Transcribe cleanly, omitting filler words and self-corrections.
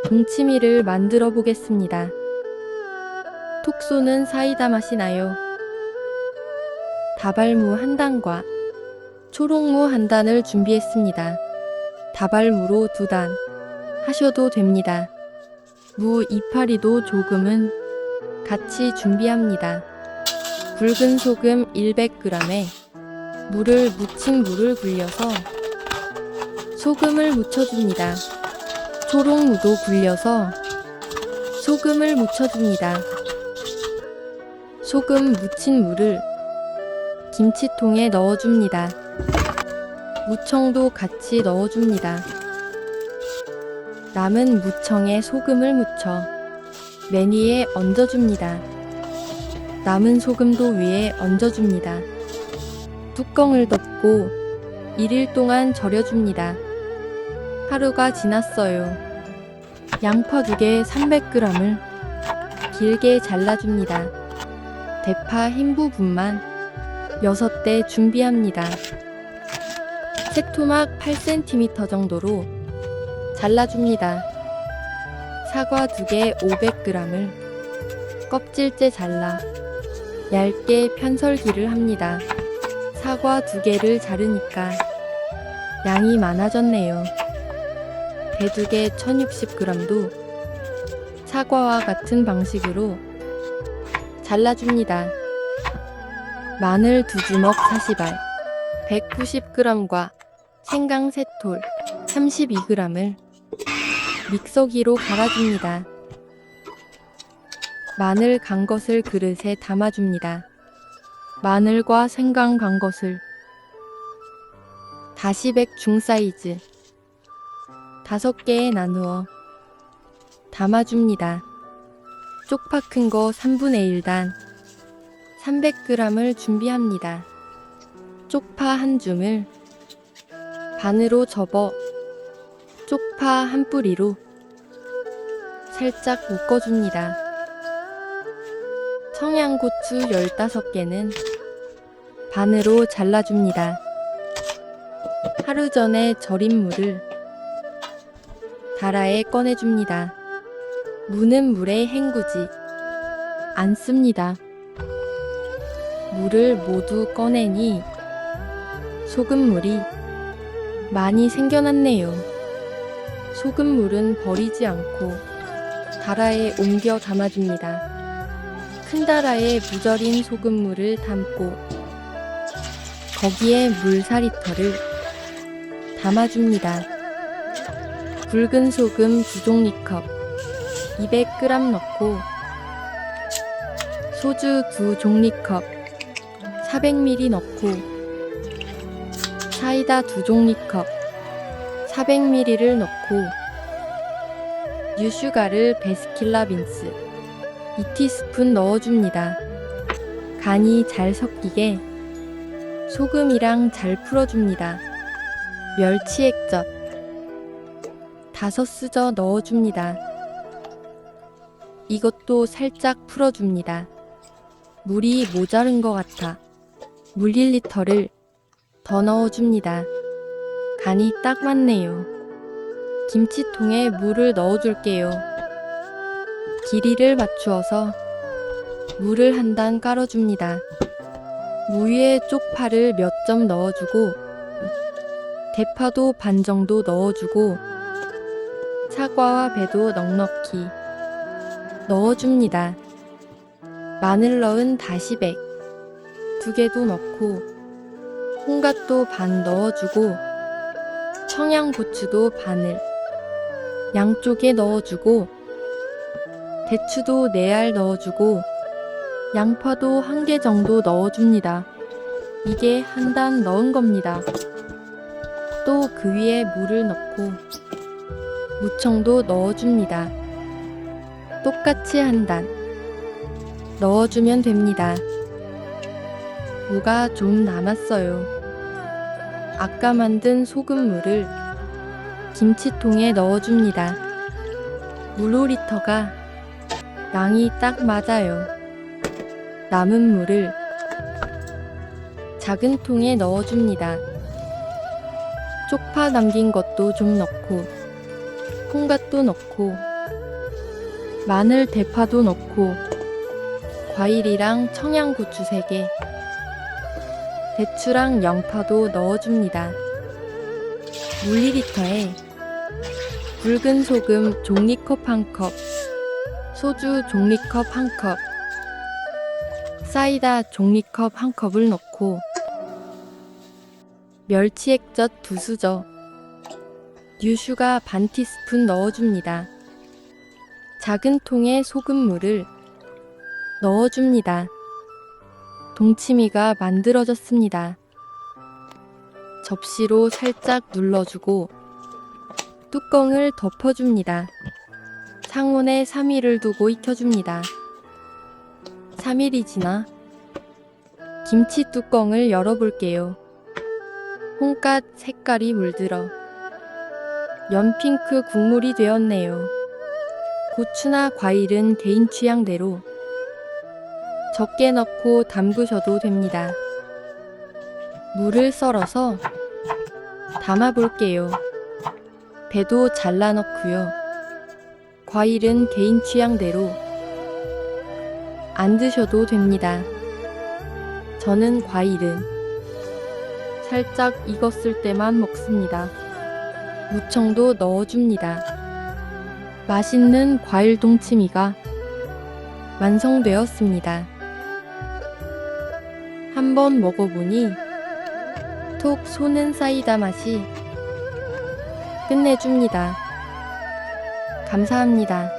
동치미를 만들어 보겠습니다. 톡 쏘는 사이다 맛이 나요. 다발무 한 단과 초록무 한 단을 준비했습니다. 다발무로 2단 하셔도 됩니다. 무 이파리도 조금은 같이 준비합니다. 굵은 소금 100g에 묻힌 물을 굴려서 소금을 묻혀줍니다. 초록무도 굴려서 소금을 묻혀줍니다. 소금 묻힌 물을 김치통에 넣어줍니다. 무청도 같이 넣어줍니다. 남은 무청에 소금을 묻혀 맨 위에 얹어줍니다. 남은 소금도 위에 얹어줍니다. 뚜껑을 덮고 1일 동안 절여줍니다. 하루가 지났어요. 양파 2개 300g을 길게 잘라줍니다. 대파 흰 부분만 6대 준비합니다. 새토막 8cm 정도로 잘라줍니다. 사과 2개 500g을 껍질째 잘라 얇게 편설기를 합니다. 사과 2개를 자르니까 양이 많아졌네요. 배 2개 1060g도 사과와 같은 방식으로 잘라줍니다. 마늘 2주먹 40알 190g과 생강 3톨 32g을 믹서기로 갈아줍니다. 마늘 간 것을 그릇에 담아줍니다. 마늘과 생강 간 것을 다시백 중사이즈 5개에 나누어 담아줍니다. 쪽파 큰 거 3분의 1단 300g을 준비합니다. 쪽파 한 줌을 반으로 접어 쪽파 한 뿌리로 살짝 묶어줍니다. 청양고추 15개는 반으로 잘라줍니다. 하루 전에 절인 무를 다라에 꺼내줍니다. 무는 물에 헹구지 않습니다. 물을 모두 꺼내니 소금물이 많이 생겨났네요. 소금물은 버리지 않고 다라에 옮겨 담아줍니다. 큰 다라에 무절인 소금물을 담고 거기에 물사리털을 담아줍니다. 굵은 소금 2종이컵 200g 넣고 소주 2종이컵 400ml 넣고 사이다 2종이컵 400ml를 넣고 유슈가를 베스킨라빈스 2티스푼 넣어줍니다. 간이 잘 섞이게 소금이랑 잘 풀어줍니다. 멸치 액젓 5스저 넣어줍니다. 이것도 살짝 풀어줍니다. 물이 모자른 것 같아 물 1리터를 더 넣어줍니다. 간이 딱 맞네요. 김치통에 물을 넣어줄게요. 길이를 맞추어서 물을 한 단 깔아줍니다. 무 위에 쪽파를 몇 점 넣어주고 대파도 반 정도 넣어주고 사과와 배도 넉넉히 넣어줍니다. 마늘 넣은 다시백 2개도 넣고 홍갓도 반 넣어주고 청양고추도 반을 양쪽에 넣어주고 대추도 4알 넣어주고 양파도 1개 정도 넣어줍니다. 이게 한 단 넣은 겁니다. 또 그 위에 물을 넣고 무청도 넣어줍니다. 똑같이 한 단 넣어주면 됩니다. 무가 좀 남았어요. 아까 만든 소금물을 김치통에 넣어줍니다. 물 5리터가 양이 딱 맞아요. 남은 물을 작은 통에 넣어줍니다. 쪽파 남긴 것도 좀 넣고 홍갓도 넣고 마늘, 대파도 넣고 과일이랑 청양고추 3개, 대추랑 양파도 넣어줍니다. 물 2리터에 굵은 소금 종이컵 1컵, 소주 종이컵 1컵, 사이다 종이컵 1컵을 넣고 멸치 액젓 2수저, 뉴슈가 반 티스푼 넣어줍니다. 작은 통에 소금물을 넣어줍니다. 동치미가 만들어졌습니다. 접시로 살짝 눌러주고 뚜껑을 덮어줍니다. 상온에 3일을 두고 익혀줍니다. 3일이 지나 김치 뚜껑을 열어볼게요. 홍갓 색깔이 물들어 연핑크 국물이 되었네요. 고추나 과일은 개인 취향대로 적게 넣고 담그셔도 됩니다. 물을 썰어서 담아볼게요. 배도 잘라 넣고요. 과일은 개인 취향대로 안 드셔도 됩니다. 저는 과일은 살짝 익었을 때만 먹습니다. 무청도 넣어줍니다. 맛있는 과일 동치미가 완성되었습니다. 한번 먹어보니 톡 쏘는 사이다 맛이 끝내줍니다. 감사합니다.